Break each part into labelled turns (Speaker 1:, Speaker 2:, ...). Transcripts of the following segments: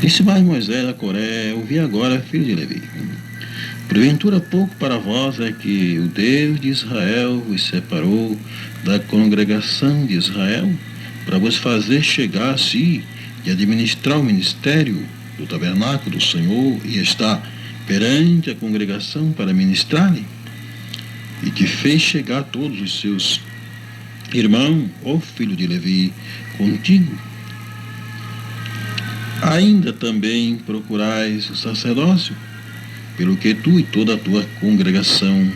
Speaker 1: Disse mais Moisés a Coré: ouvi agora, filho de Levi. Porventura pouco para vós é que o Deus de Israel vos separou da congregação de Israel, para vos fazer chegar a si e administrar o ministério do tabernáculo do Senhor e estar perante a congregação para ministrar-lhe? E te fez chegar todos os seus irmãos, ó filho de Levi, contigo. Ainda também procurais o sacerdócio, pelo que tu e toda a tua congregação,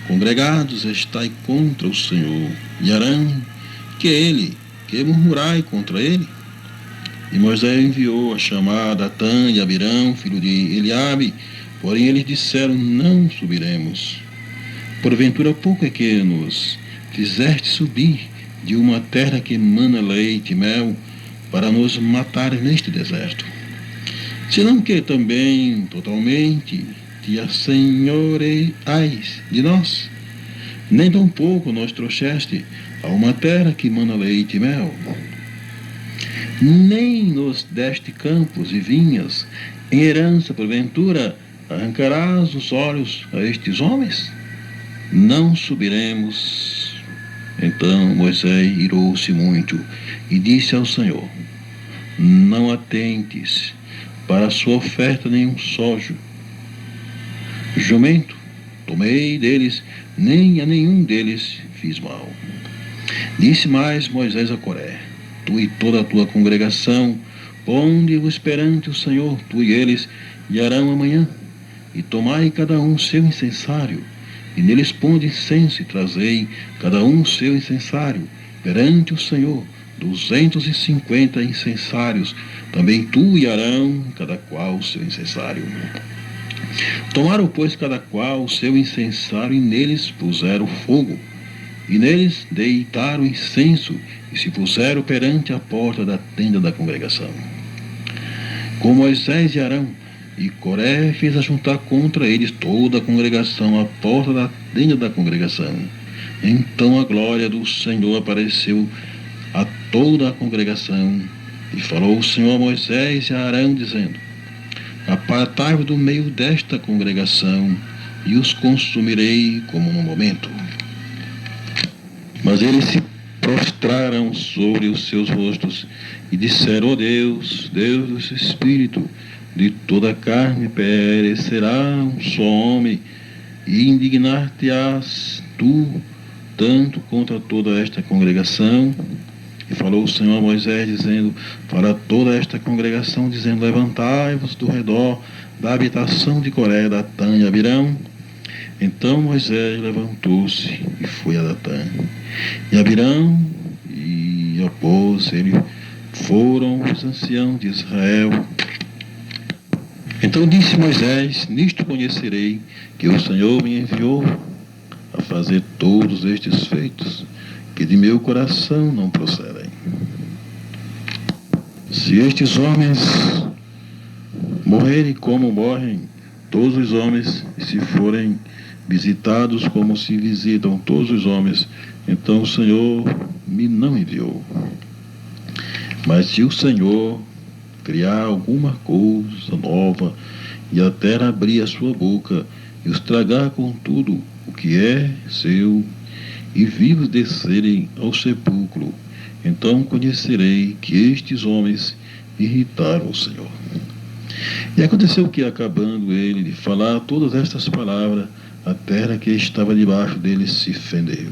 Speaker 1: congregados, estai contra o Senhor, e Arão, que murmurai contra ele? E Moisés enviou a chamar Datã e Abirão, filho de Eliabe, porém eles disseram: não subiremos. Porventura pouco é que nos fizeste subir de uma terra que emana leite e mel, para nos matar neste deserto. Senão que também totalmente te assenhoreais de nós, nem tampouco nos trouxeste a uma terra que emana leite e mel, nem nos deste campos e vinhas em herança. Porventura arrancarás os olhos a estes homens? Não subiremos. Então Moisés irou-se muito e disse ao Senhor: não atentes para a sua oferta nenhum só jumento tomei deles, nem a nenhum deles fiz mal. Disse mais Moisés a Coré: tu e toda a tua congregação, ponde-vos perante o Senhor, tu e eles, e Arão amanhã, e tomai cada um seu incensário, e neles ponde incenso, e trazei cada um seu incensário perante o Senhor, 250 incensários, também tu e Arão, cada qual o seu incensário. Tomaram, pois, cada qual o seu incensário, e neles puseram fogo, e neles deitaram incenso, e se puseram perante a porta da tenda da congregação. Com Moisés e Arão, e Coré fez ajuntar contra eles toda a congregação à porta da tenda da congregação. Então a glória do Senhor apareceu a toda a congregação, e falou o Senhor a Moisés e a Arão, dizendo: apartai-vos do meio desta congregação, e os consumirei como no momento. Mas eles se prostraram sobre os seus rostos, e disseram: ó Deus, Deus do Espírito, de toda a carne perecerá um só homem, e indignar-te-ás tu tanto contra toda esta congregação? E falou o Senhor a Moisés, dizendo: fala toda esta congregação, dizendo: levantai-vos do redor da habitação de Coré, Datã e Abirão. Então Moisés levantou-se e foi a Datã e Abirão, e após ele foram os anciãos de Israel. Então disse Moisés: nisto conhecerei que o Senhor me enviou a fazer todos estes feitos, que de meu coração não procedem. Se estes homens morrerem como morrem todos os homens, e se forem visitados como se visitam todos os homens, então o Senhor me não enviou. Mas se o Senhor criar alguma coisa nova, e a terra abrir a sua boca, e os tragar com tudo o que é seu, e vivos descerem ao sepulcro, então conhecerei que estes homens irritaram o Senhor. E aconteceu que, acabando ele de falar todas estas palavras, a terra que estava debaixo deles se fendeu.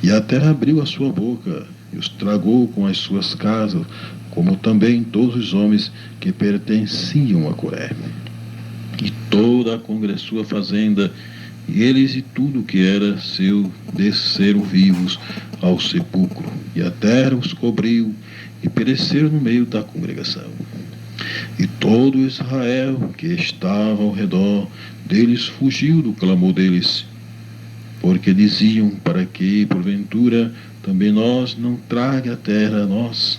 Speaker 1: E a terra abriu a sua boca, e os tragou com as suas casas, como também todos os homens que pertenciam a Coré. E toda a sua fazenda, e eles e tudo que era seu, desceram vivos ao sepulcro, e a terra os cobriu, e pereceram no meio da congregação. E todo Israel que estava ao redor deles fugiu do clamor deles, porque diziam: para que, porventura, também nós não traga a terra a nós.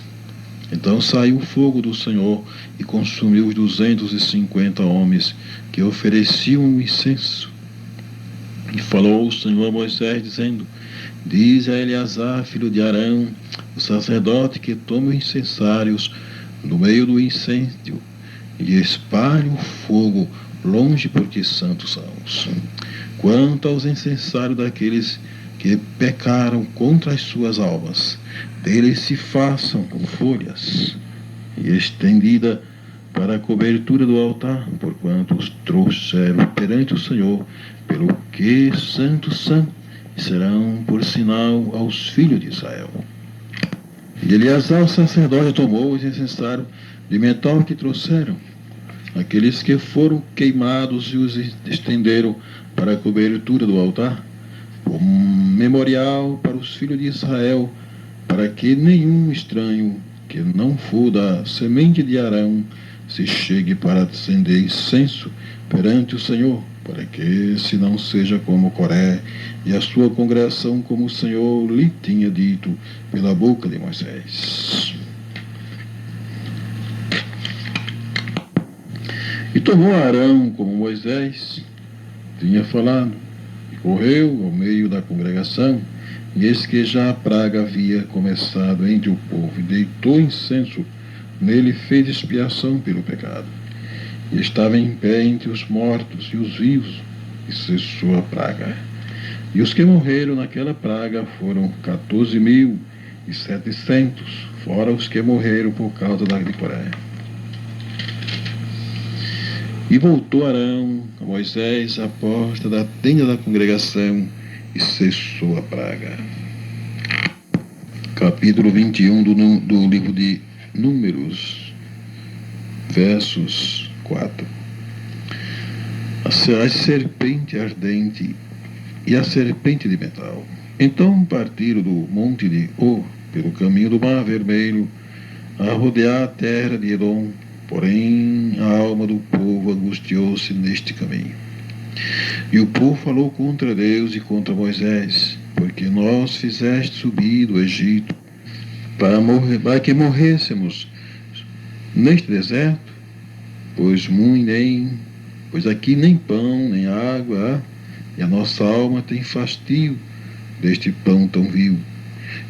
Speaker 1: Então saiu o fogo do Senhor e consumiu os 250 homens que ofereciam o incenso. E falou o Senhor a Moisés, dizendo: diz a Eleazar, filho de Arão, o sacerdote, que tome os incensários no meio do incêndio, e espalhe o fogo longe, porque santos são. Quanto aos incensários daqueles que pecaram contra as suas almas, deles se façam folhas, e estendida para a cobertura do altar, porquanto os trouxeram perante o Senhor, pelo que santos são, e serão por sinal aos filhos de Israel. E Eleazar o sacerdote tomou os incensários de metal que trouxeram, aqueles que foram queimados, e os estenderam para a cobertura do altar, como memorial para os filhos de Israel, para que nenhum estranho que não for da semente de Arão se chegue para acender incenso perante o Senhor, para que se não seja como Coré e a sua congregação, como o Senhor lhe tinha dito pela boca de Moisés. E tomou Arão como Moisés tinha falado, e correu ao meio da congregação, e eis que já a praga havia começado entre o povo, e deitou incenso nele, fez expiação pelo pecado. E estava em pé entre os mortos e os vivos, e cessou a praga. E os que morreram naquela praga foram 14.700, fora os que morreram por causa da de Coré. E voltou Arão a Moisés à porta da tenda da congregação, e cessou a praga. Capítulo 21 do livro de Números, versos 4. A serpente ardente e a serpente de metal. Então partiram do monte de Or, pelo caminho do Mar Vermelho, a rodear a terra de Edom. Porém, a alma do povo angustiou-se neste caminho. E o povo falou contra Deus e contra Moisés, porque nós fizeste subir do Egito para que morrêssemos neste deserto, pois aqui nem pão, nem água há, e a nossa alma tem fastio deste pão tão vil.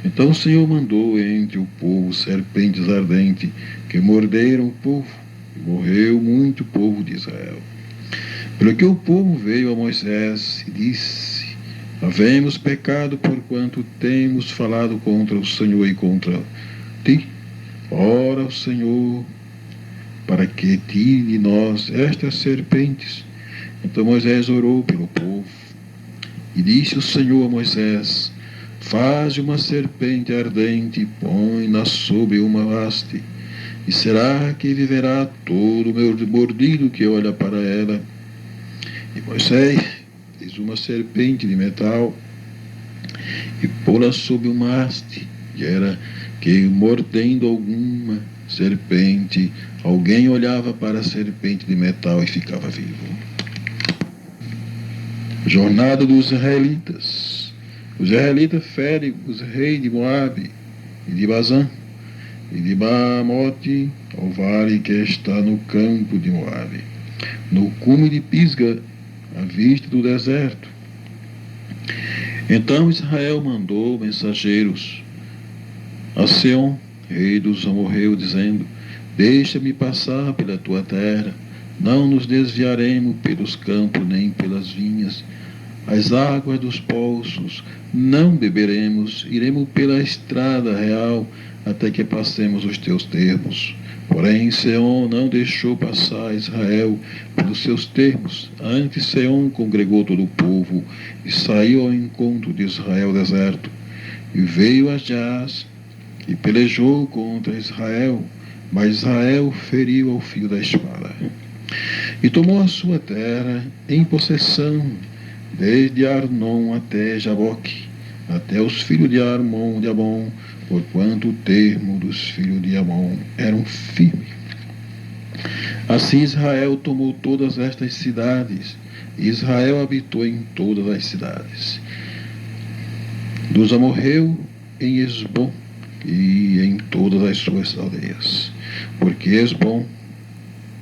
Speaker 1: Então o Senhor mandou entre o povo serpentes ardentes, que morderam o povo, e morreu muito povo de Israel. Pelo que o povo veio a Moisés e disse: havemos pecado, porquanto temos falado contra o Senhor e contra ti. Ora o Senhor, para que tire de nós estas serpentes. Então Moisés orou pelo povo, e disse o Senhor a Moisés: faz uma serpente ardente e põe-na sobre uma haste, e será que viverá todo o meu mordido que olha para ela? E Moisés fez uma serpente de metal e pô-la sob uma haste, e era que, mordendo alguma serpente, alguém olhava para a serpente de metal e ficava vivo. Jornada dos israelitas. Os israelitas ferem os reis de Moabe e de Bazã e de Baamote, ao vale que está no campo de Moabe, no cume de Pisga, à vista do deserto. Então Israel mandou mensageiros a Seom, rei dos amorreus, dizendo: deixa-me passar pela tua terra, não nos desviaremos pelos campos nem pelas vinhas, as águas dos poços não beberemos, iremos pela estrada real até que passemos os teus termos. Porém, Seom não deixou passar Israel pelos seus termos. Antes, Seom congregou todo o povo e saiu ao encontro de Israel ao deserto. E veio a Jaz e pelejou contra Israel, mas Israel feriu ao fio da espada. E tomou a sua terra em possessão, desde Arnon até Jaboque, até os filhos de Armon de Amon, porquanto o termo dos filhos de Amon eram firmes. Assim Israel tomou todas estas cidades, e Israel habitou em todas as cidades. Dos amorreus em Esbom, e em todas as suas aldeias. Porque Esbom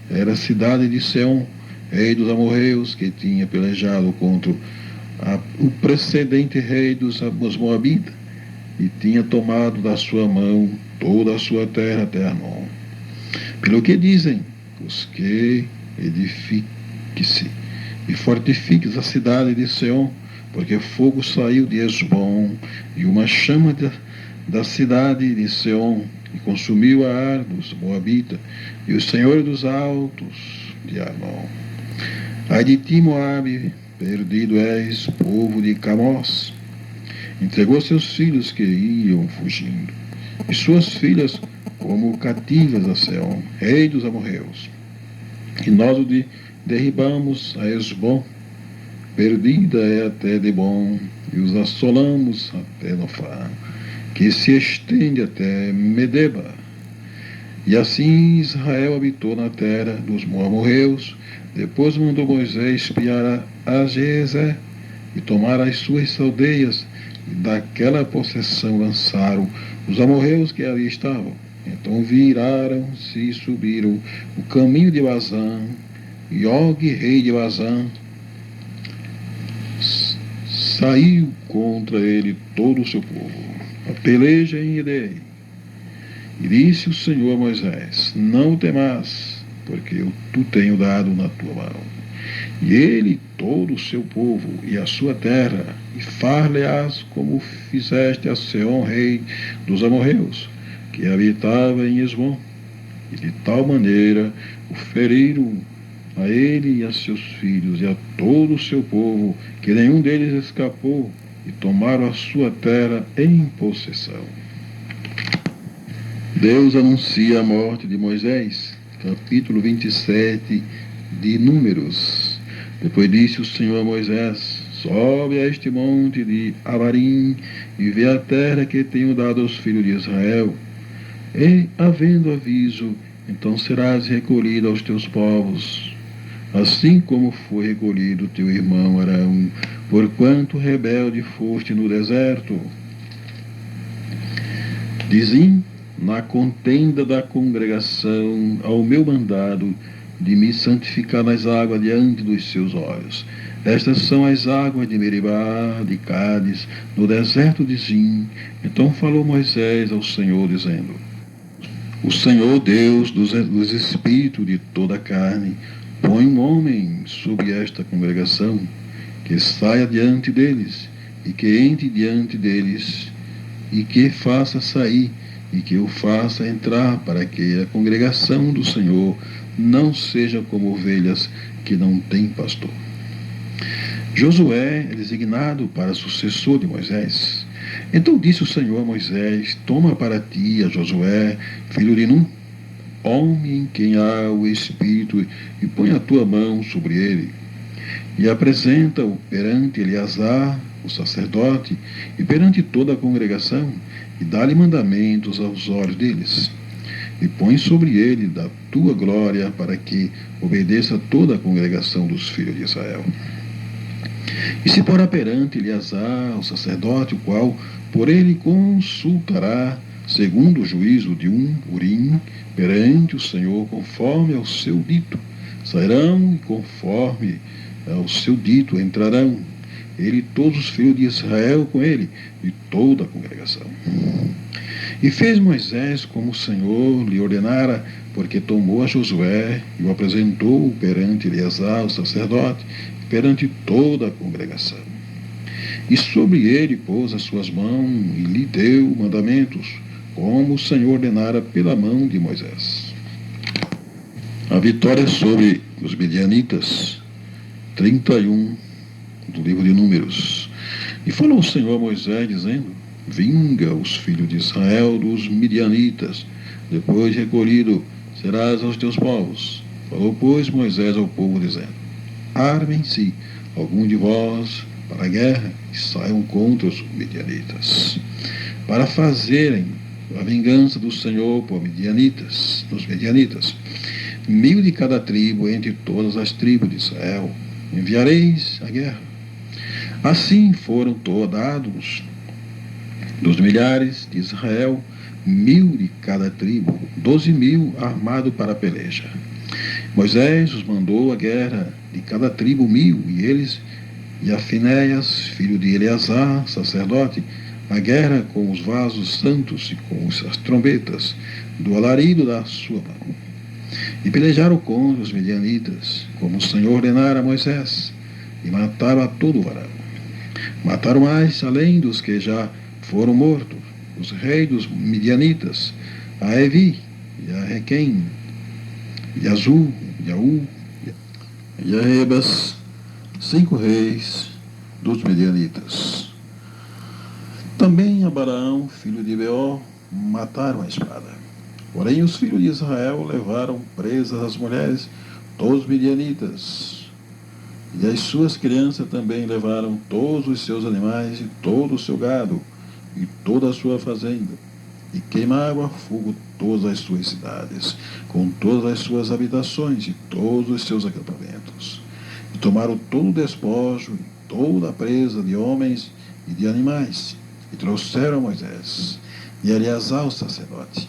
Speaker 1: era a cidade de Seom, rei dos amorreus, que tinha pelejado contra o precedente rei dos Moabitas, e tinha tomado da sua mão toda a sua terra até Arnon. Pelo que dizem os que edifique-se e fortifiques a cidade de Seom, porque fogo saiu de Esbom e uma chama da cidade de Seom e consumiu a Ar dos Moabitas e os senhores dos altos de Arnon. Ai de ti, Moabe, perdido és, povo de Camós. Entregou seus filhos que iam fugindo, e suas filhas como cativas a Seom, rei dos amorreus. E nós o derribamos a Esbom, perdida é até Debom, e os assolamos até Nofá, que se estende até Medeba. E assim Israel habitou na terra dos amorreus. Depois mandou Moisés espiar a Gezer e tomar as suas aldeias, e daquela possessão lançaram os amorreus que ali estavam. Então viraram-se e subiram o caminho de Bazã, e Og, rei de Bazã, saiu contra ele todo o seu povo. A peleja em Edrei. E disse o Senhor a Moisés: não temas, porque eu te tenho dado na tua mão. E ele, todo o seu povo e a sua terra, e far-lhe-ás como fizeste a Seom, rei dos amorreus, que habitava em Esbom. E de tal maneira o feriram a ele e a seus filhos e a todo o seu povo, que nenhum deles escapou, e tomaram a sua terra em possessão. Deus anuncia a morte de Moisés, capítulo 27 de Números. Depois disse o Senhor a Moisés: sobe a este monte de Abarim e vê a terra que tenho dado aos filhos de Israel. E, havendo aviso, então serás recolhido aos teus povos, assim como foi recolhido teu irmão Arão, porquanto rebelde foste no deserto. Dizem, na contenda da congregação, ao meu mandado de me santificar nas águas diante dos seus olhos. Estas são as águas de Meribá, de Cádiz, no deserto de Zim. Então falou Moisés ao Senhor, dizendo: o Senhor Deus dos espíritos de toda a carne, põe um homem sobre esta congregação, que saia diante deles, e que entre diante deles, e que faça sair, e que o faça entrar, para que a congregação do Senhor não seja como ovelhas que não têm pastor. Josué é designado para sucessor de Moisés. Então disse o Senhor a Moisés: toma para ti a Josué, filho de Nun, homem em quem há o Espírito, e põe a tua mão sobre ele. E apresenta-o perante Eleazar, o sacerdote, e perante toda a congregação, e dá-lhe mandamentos aos olhos deles. E põe sobre ele da tua glória, para que obedeça toda a congregação dos filhos de Israel. E se porá perante Eleazar, o sacerdote, o qual por ele consultará, segundo o juízo de Urim, perante o Senhor, conforme ao seu dito. Sairão e conforme ao seu dito entrarão, ele e todos os filhos de Israel com ele, e toda a congregação. E fez Moisés como o Senhor lhe ordenara, porque tomou a Josué e o apresentou perante Eleazar, o sacerdote, perante toda a congregação. E sobre ele pôs as suas mãos e lhe deu mandamentos, como o Senhor ordenara pela mão de Moisés. A vitória sobre os midianitas, 31 do livro de Números. E falou o Senhor a Moisés, dizendo: vinga os filhos de Israel dos midianitas, depois recolhido serás aos teus povos. Falou, pois, Moisés ao povo, dizendo: armem-se algum de vós para a guerra e saiam contra os midianitas, para fazerem a vingança do Senhor por midianitas, dos midianitas, 1000 de cada tribo entre todas as tribos de Israel. Enviareis a guerra. Assim foram dados dos milhares de Israel, 1000 de cada tribo, 12.000 armados para a peleja. Moisés os mandou a guerra de cada tribo 1000, e eles, e a Finéias, filho de Eleazar, sacerdote, a guerra com os vasos santos e com as trombetas. do alarido da sua mão. E pelejaram contra os midianitas, como o Senhor ordenara a Moisés, e mataram a todo varão. Mataram mais, além dos que já foram mortos, os reis dos midianitas, a Evi, e a Requem, e a Zu, e a U, e a Rebas, 5 reis dos midianitas. Também a Balaão, filho de Beor, mataram a espada. Porém, os filhos de Israel levaram presas as mulheres dos midianitas. E as suas crianças também levaram todos os seus animais e todo o seu gado e toda a sua fazenda. E queimaram a fogo todas as suas cidades, com todas as suas habitações e todos os seus acampamentos. E tomaram todo o despojo e toda a presa de homens e de animais. E trouxeram a Moisés e a Eleazar o sacerdote,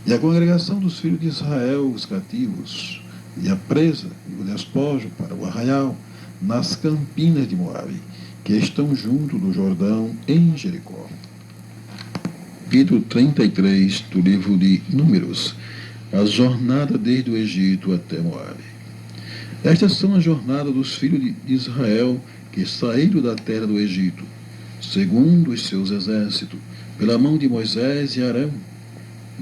Speaker 1: e a congregação dos filhos de Israel, os cativos, e a presa e o despojo para o arraial, nas campinas de Moabe, que estão junto do Jordão, em Jericó. Capítulo 33 do livro de Números. A jornada desde o Egito até Moabe. Estas são as jornadas dos filhos de Israel que saíram da terra do Egito, segundo os seus exércitos, pela mão de Moisés e Arão.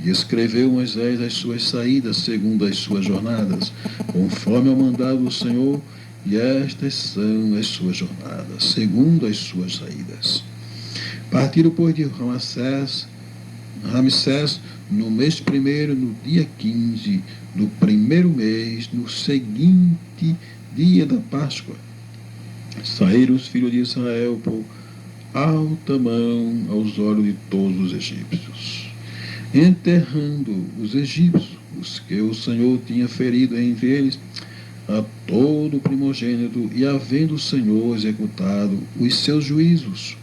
Speaker 1: E escreveu Moisés as suas saídas segundo as suas jornadas, conforme ao mandado do Senhor, e estas são as suas jornadas, segundo as suas saídas. Partiram, pois, de Ramsés, no mês primeiro, no dia 15 do primeiro mês, no seguinte dia da Páscoa. Saíram os filhos de Israel por alta mão aos olhos de todos os egípcios, enterrando os egípcios, os que o Senhor tinha ferido entre eles, a todo primogênito, e havendo o Senhor executado os seus juízos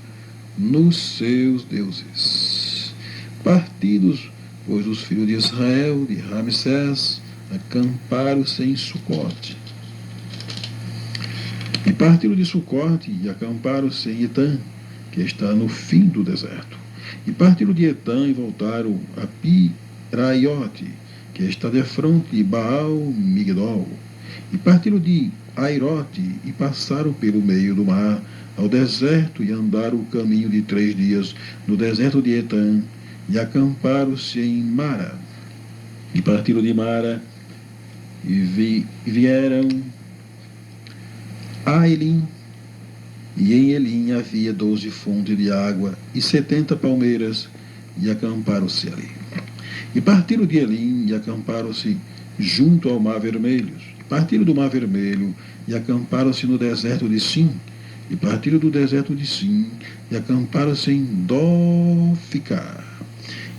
Speaker 1: nos seus deuses. Partidos, pois, os filhos de Israel, de Ramsés, acamparam-se em Sucote. E partiram de Sucote e acamparam-se em Etã, que está no fim do deserto. E partiram de Etã e voltaram a Piraiote, que está defronte de Baal-Migdol. E partiram de Airote e passaram pelo meio do mar ao deserto e andaram o caminho de 3 dias no deserto de Etã e acamparam-se em Mara. E partiram de Mara e vieram a Elim. E em Elim havia 12 fontes de água e 70 palmeiras, e acamparam-se ali. E partiram de Elim e acamparam-se junto ao Mar Vermelho. E partiram do Mar Vermelho e acamparam-se no deserto de Sim. E partiram do deserto de Sim e acamparam-se em Dófica.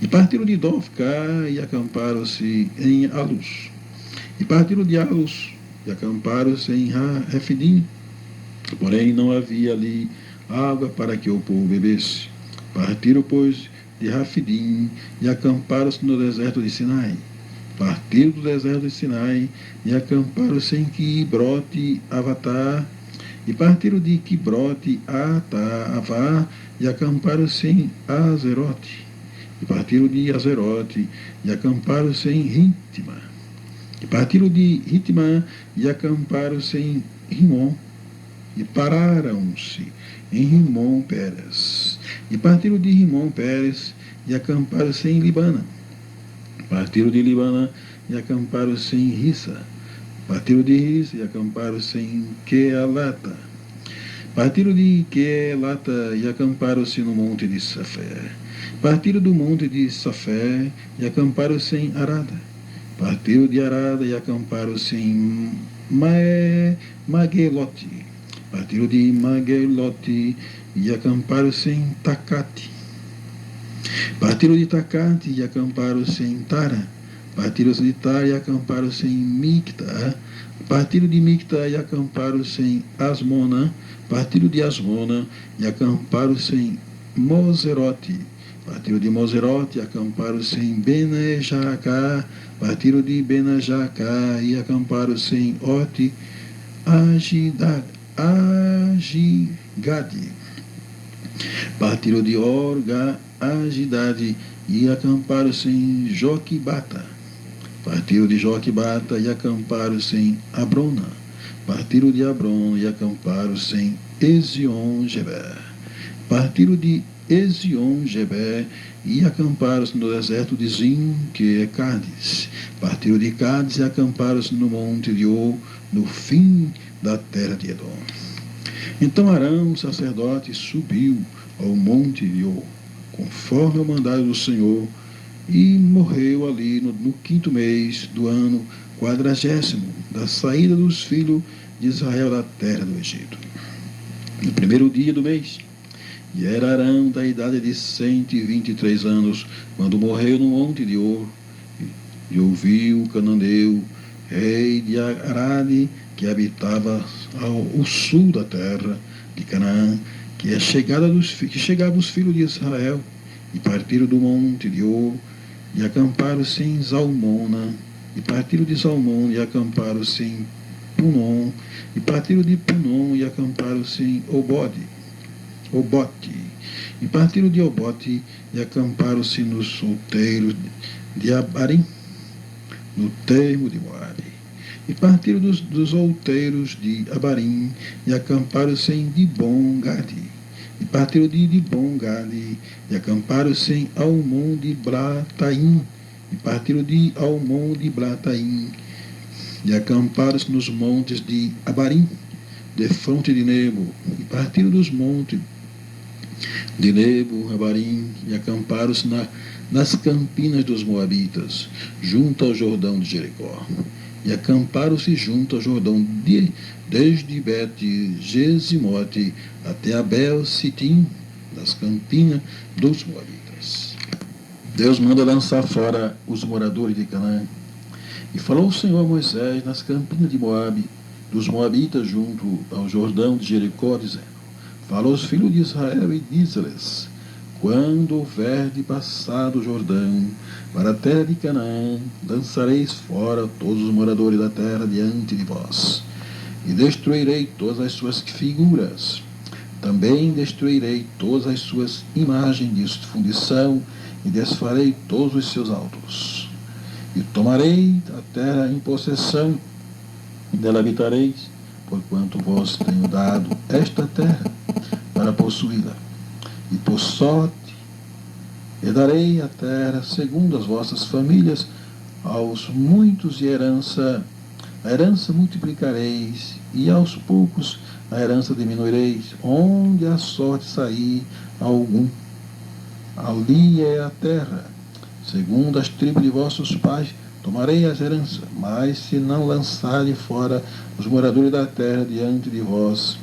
Speaker 1: E partiram de Dófica e acamparam-se em Alus. E partiram de Alus e acamparam-se em Refidim. Porém, não havia ali água para que o povo bebesse. Partiram, pois, de Rafidim e acamparam-se no deserto de Sinai. Partiram do deserto de Sinai e acamparam-se em Quibrote Avatar. E partiram de Quibrote Avá e acamparam-se em Azerote. E partiram de Azerote e acamparam-se em Ritma. E partiram de Ritma e acamparam-se em Rimon. E pararam-se em Rimon-Pérez. E partiram de Rimon-Pérez e acamparam-se em Libana. Partiram de Libana e acamparam-se em Rissa. Partiram de Rissa e acamparam-se em Quealata. Partiram de Quealata e acamparam-se no monte de Safé. Partiram do monte de Safé e acamparam-se em Arada. Partiram de Arada e acamparam-se em Magelote. Partiram de Magelote e acamparam-se em Tacate. Partiram de Tacate e acamparam-se em Tara. Partiram de Tara e acamparam-se em Micta. Partiram de Micta e acamparam-se em Asmona. Partiram de Asmona e acamparam-se em Moserote. Partiram de Moserote e acamparam-se em Benejacá. Partiram de Benejacá e acamparam-se em Ote Agigade. Partiram de Orga Agidade e acamparam-se em Joquibata. Partiram de Joquibata e acamparam-se em Abrona. Partiram de Abrona e acamparam-se em Ezion-Geber. Partiram de Ezion-Geber e acamparam-se no deserto de Zim, que é Cádiz. Partiram de Cádiz e acamparam-se no monte de Or, no fim da terra de Edom. Então Arão, o sacerdote, subiu ao monte de Or, conforme o mandado do Senhor, e morreu ali no 5º mês do ano 40º da saída dos filhos de Israel da terra do Egito. No primeiro dia do mês, e era Arão da idade de 123 anos, quando morreu no monte de Or, e ouviu o cananeu, rei de Arade, que habitava ao sul da terra de Canaã, que chegava os filhos de Israel, e partiram do monte de Or, e acamparam-se em Zalmona, e partiram de Zalmona, e acamparam-se em Punon, e partiram de Punon, e acamparam-se em Obote, e partiram de Obote, e acamparam-se nos outeiros de Abarim, no termo de Moabe. E partiram dos outeiros de Abarim, e acamparam-se em Dibon-Gadi. E partiram de Dibon-Gadi, e acamparam-se em Almon de Blataim. E partiram de Almon de Blataim, e acamparam-se nos montes de Abarim, de fronte de Nebo. E partiram dos montes de Nebo, Abarim, e acamparam-se nas campinas dos Moabitas, junto ao Jordão de Jericó. E acamparam-se junto ao Jordão, desde Bet-Gesimote até Abel-Sitim, das campinas dos Moabitas. Deus manda lançar fora os moradores de Canaã. E falou o Senhor a Moisés nas campinas de Moabe, dos Moabitas, junto ao Jordão de Jericó, dizendo: Fala aos filhos de Israel e diz-lhes: Quando houver de passar do Jordão para a terra de Canaã, lançareis fora todos os moradores da terra diante de vós, e destruirei todas as suas figuras. Também destruirei todas as suas imagens de fundição, e desfarei todos os seus altos. E tomarei a terra em possessão, e dela habitareis, porquanto vos tenho dado esta terra para possuí-la. E por sorte, e darei a terra segundo as vossas famílias aos muitos, e a herança multiplicareis, e aos poucos a herança diminuireis, onde a sorte sair algum. Ali é a terra, segundo as tribos de vossos pais, tomarei as heranças, mas se não lançarem fora os moradores da terra diante de vós,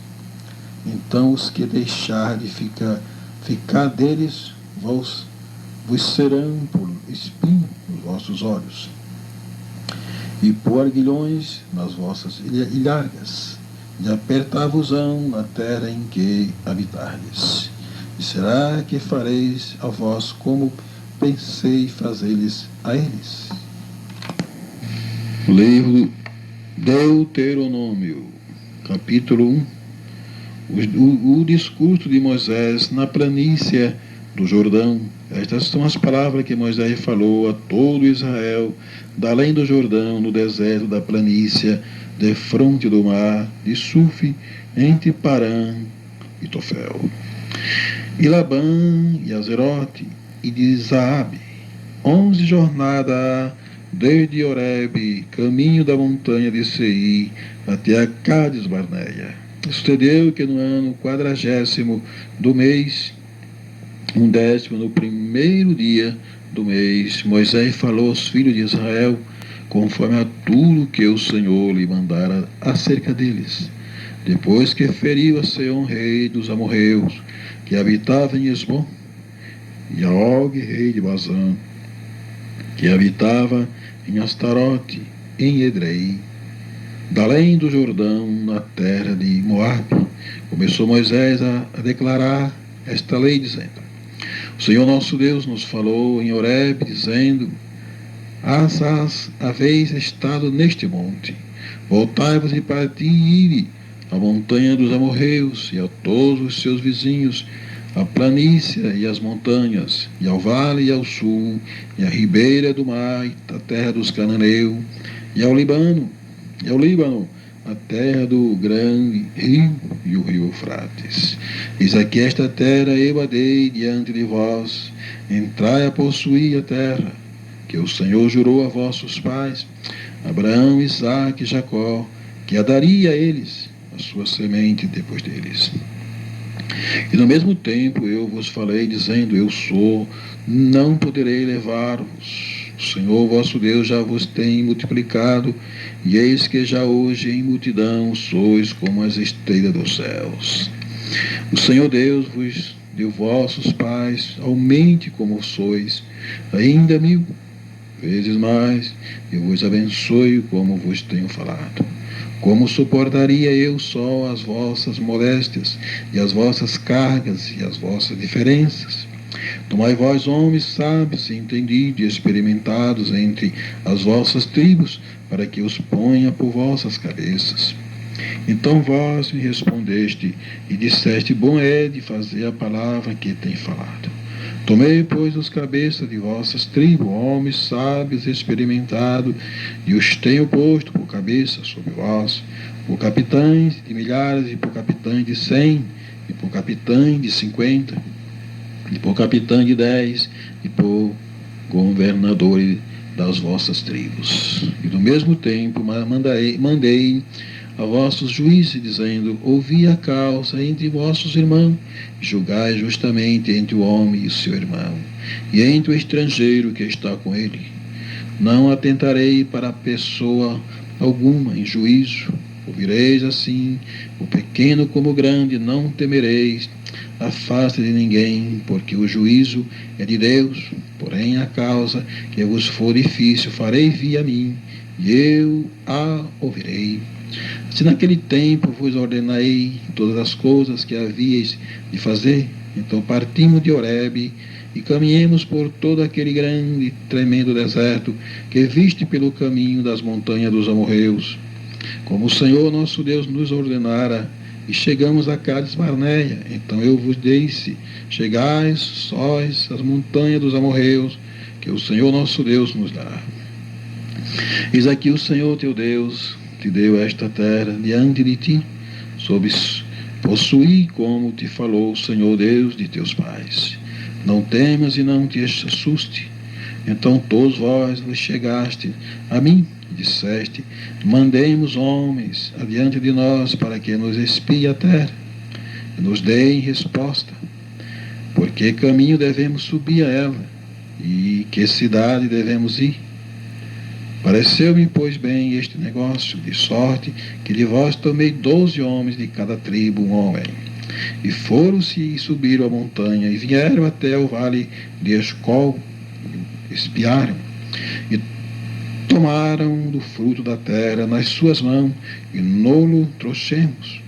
Speaker 1: então os que deixar de ficar deles vos serão por espinho nos vossos olhos, e por arguilhões nas vossas ilhargas, e apertar-vos-ão na terra em que habitardes. E será que fareis a vós como pensei fazer-lhes a eles? Livro Deuteronômio, capítulo 1. O discurso de Moisés na planície do Jordão. Estas são as palavras que Moisés falou a todo Israel, da além do Jordão, no deserto da planície, de fronte do mar, de Suf, entre Parã e Tofel, e Labã e Azerote, e de Zaabe, 11 jornadas desde Horebe, caminho da montanha de Seir, até a Cádiz Barneia. Sucedeu que no ano 40º do mês, 10º, no primeiro dia do mês, Moisés falou aos filhos de Israel, conforme a tudo que o Senhor lhe mandara acerca deles. Depois que feriu a Seom, rei dos amorreus, que habitava em Esbom, e a Og, rei de Bazã, que habitava em Astarote, em Edrei, da além do Jordão, na terra de Moabe, começou Moisés a declarar esta lei, dizendo: O Senhor nosso Deus nos falou em Horebe, dizendo: haveis estado neste monte, voltai-vos e parti e ide à montanha dos amorreus, e a todos os seus vizinhos, a planície e as montanhas, e ao vale e ao sul, e a ribeira do mar, e a terra dos cananeus, e ao Líbano, a terra do grande rio e o rio Eufrates. Eis aqui esta terra eu a dei diante de vós, entrai a possuir a terra, que o Senhor jurou a vossos pais, Abraão, Isaque e Jacó, que a daria a eles, a sua semente depois deles. E no mesmo tempo eu vos falei, dizendo, eu sou, não poderei levar-vos. O Senhor vosso Deus já vos tem multiplicado, e eis que já hoje em multidão sois como as estrelas dos céus. O Senhor Deus vos deu vossos pais, aumente como sois, ainda 1000 vezes mais, e vos abençoe como vos tenho falado. Como suportaria eu só as vossas moléstias, e as vossas cargas, e as vossas diferenças? Tomai vós, homens sábios e entendidos e experimentados entre as vossas tribos, para que os ponha por vossas cabeças. Então vós me respondeste, e disseste, bom é de fazer a palavra que tem falado. Tomei, pois, os cabeças de vossas tribos, homens sábios e experimentados, e os tenho posto por cabeça sobre vós, por capitães de milhares, e por capitães de 100, e por capitães de 50, e por capitães de 10, e por governadores das vossas tribos. E do mesmo tempo mandei a vossos juízes, dizendo, ouvi a causa entre vossos irmãos, julgai justamente entre o homem e o seu irmão, e entre o estrangeiro que está com ele. Não atentarei para a pessoa alguma em juízo. Ouvireis assim, o pequeno como o grande, não temereis a face de ninguém, porque o juízo é de Deus. Porém, a causa que vos for difícil, farei vir a mim, e eu a ouvirei. Se naquele tempo vos ordenei todas as coisas que havíeis de fazer, então partimos de Horebe e caminhemos por todo aquele grande e tremendo deserto que viste pelo caminho das montanhas dos amorreus, como o Senhor nosso Deus nos ordenara, e chegamos a Cades Barneia. Então eu vos disse, chegais sós às montanhas dos amorreus, que o Senhor nosso Deus nos dá. Eis aqui o Senhor teu Deus te deu esta terra diante de ti, soubes possuir como te falou o Senhor Deus de teus pais. Não temas e não te assuste. Então todos vós vos chegaste a mim e disseste, mandemos homens adiante de nós para que nos espie a terra e nos deem resposta, porque caminho devemos subir a ela e que cidade devemos ir. Pareceu-me, pois, bem este negócio, de sorte que de vós tomei 12 homens de cada tribo, um homem. E foram-se e subiram a montanha, e vieram até o vale de Escol, espiaram, e tomaram do fruto da terra nas suas mãos, e nolo trouxemos,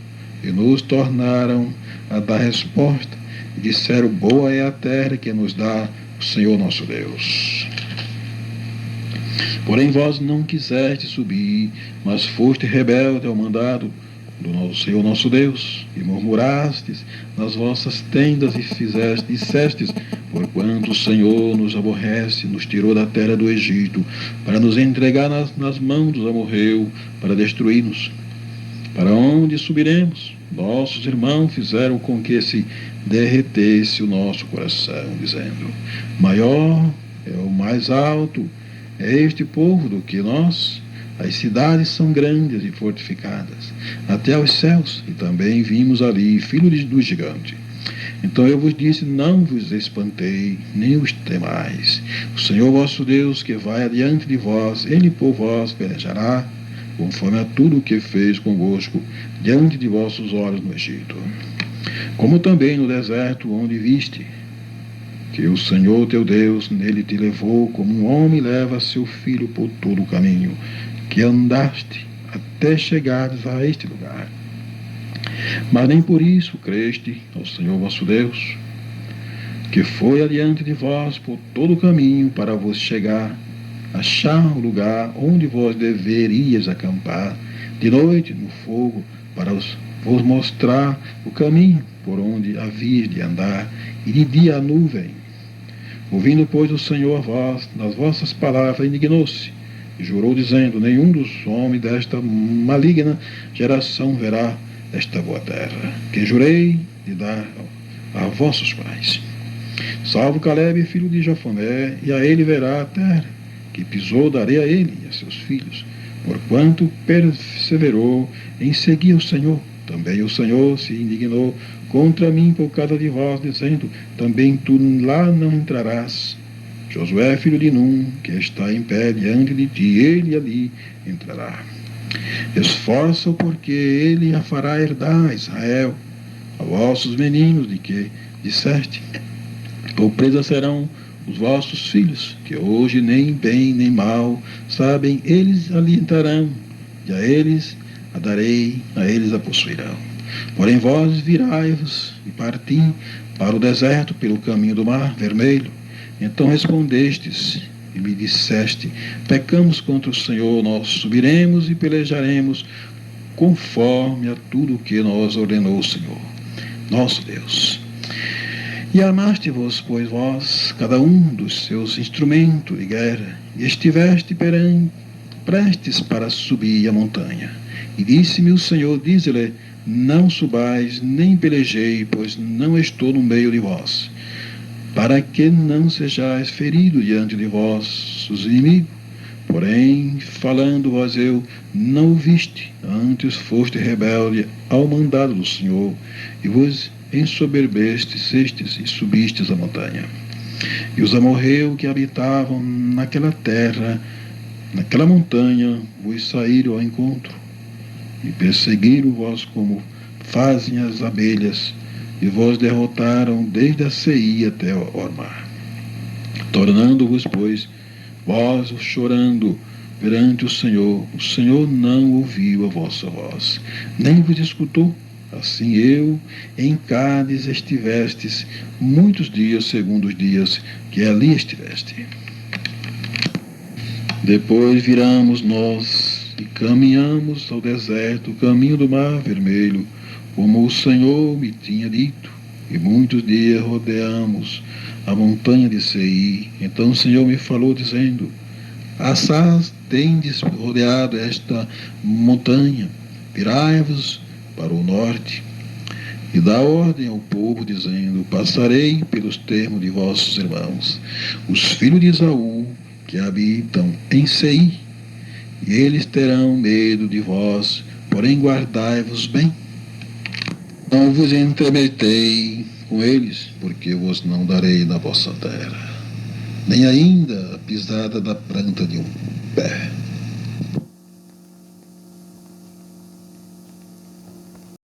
Speaker 1: e nos tornaram a dar resposta, e disseram, boa é a terra que nos dá o Senhor nosso Deus. Porém vós não quiseste subir, mas foste rebelde ao mandado do Senhor nosso Deus, e murmurastes nas vossas tendas e dissestes, porquanto o Senhor nos aborrece, nos tirou da terra do Egito, para nos entregar nas mãos dos amorreus, para destruir-nos. Para onde subiremos? Nossos irmãos fizeram com que se derretesse o nosso coração, dizendo, maior é o mais alto, é este povo do que nós. As cidades são grandes e fortificadas, até aos céus, e também vimos ali filhos do gigante. Então eu vos disse, não vos espantei, nem os temais. O Senhor vosso Deus, que vai adiante de vós, ele por vós pelejará, conforme a tudo o que fez convosco, diante de vossos olhos no Egito. Como também no deserto, onde viste que o Senhor teu Deus nele te levou, como um homem leva seu filho por todo o caminho que andaste, até chegares a este lugar. Mas nem por isso creste ao Senhor vosso Deus, que foi adiante de vós por todo o caminho para vos achar o lugar onde vós deverias acampar de noite no fogo, para vos mostrar o caminho, por onde havias de andar, e de dia a nuvem. Ouvindo, pois, o Senhor a voz das vossas palavras, indignou-se, e jurou, dizendo: nenhum dos homens desta maligna geração verá esta boa terra, que jurei de dar a vossos pais. Salvo Caleb, filho de Jefoné, e a ele verá a terra, que pisou, darei a ele e a seus filhos, porquanto perseverou em seguir o Senhor. Também o Senhor se indignou contra mim por causa de vós, dizendo: também tu lá não entrarás. Josué, filho de Num, que está em pé diante de ti, ele ali entrará. Esforça-o, porque ele a fará herdar a Israel, a vossos meninos, de que disseste: ou presa serão os vossos filhos, que hoje nem bem nem mal sabem, eles ali entrarão, e a eles a darei, a eles a possuirão. Porém vós virai-vos e parti para o deserto pelo caminho do mar vermelho. Então respondestes e me disseste: pecamos contra o Senhor, nós subiremos e pelejaremos conforme a tudo o que nos ordenou o Senhor, nosso Deus. E armaste-vos, pois vós, cada um dos seus instrumentos de guerra, e estiveste prestes para subir a montanha. E disse-me o Senhor: dize-lhe: não subais, nem pelejei, pois não estou no meio de vós, para que não sejais ferido diante de vossos inimigos. Porém, falando vós eu, não o viste, antes foste rebelde ao mandado do Senhor, e vos ensoberbestes e subistes a montanha. E os amorreus que habitavam naquela terra, naquela montanha, vos saíram ao encontro, e perseguiram-vos como fazem as abelhas, e vos derrotaram desde a Seir até o mar. Tornando-vos, pois, vós chorando perante o Senhor não ouviu a vossa voz, nem vos escutou. Assim eu, em Cádiz estivestes muitos dias, segundo os dias que ali estiveste. Depois viramos nós e caminhamos ao deserto, o caminho do mar vermelho, como o Senhor me tinha dito, e muitos dias rodeamos a montanha de Seir. Então o Senhor me falou, dizendo: assaz tendes rodeado esta montanha, virai-vos para o norte, e dá ordem ao povo, dizendo: passarei pelos termos de vossos irmãos, os filhos de Esaú, que habitam em Seir, e eles terão medo de vós, porém guardai-vos bem. Não vos entremetei com eles, porque vos não darei na vossa terra, nem ainda a pisada da planta de um pé.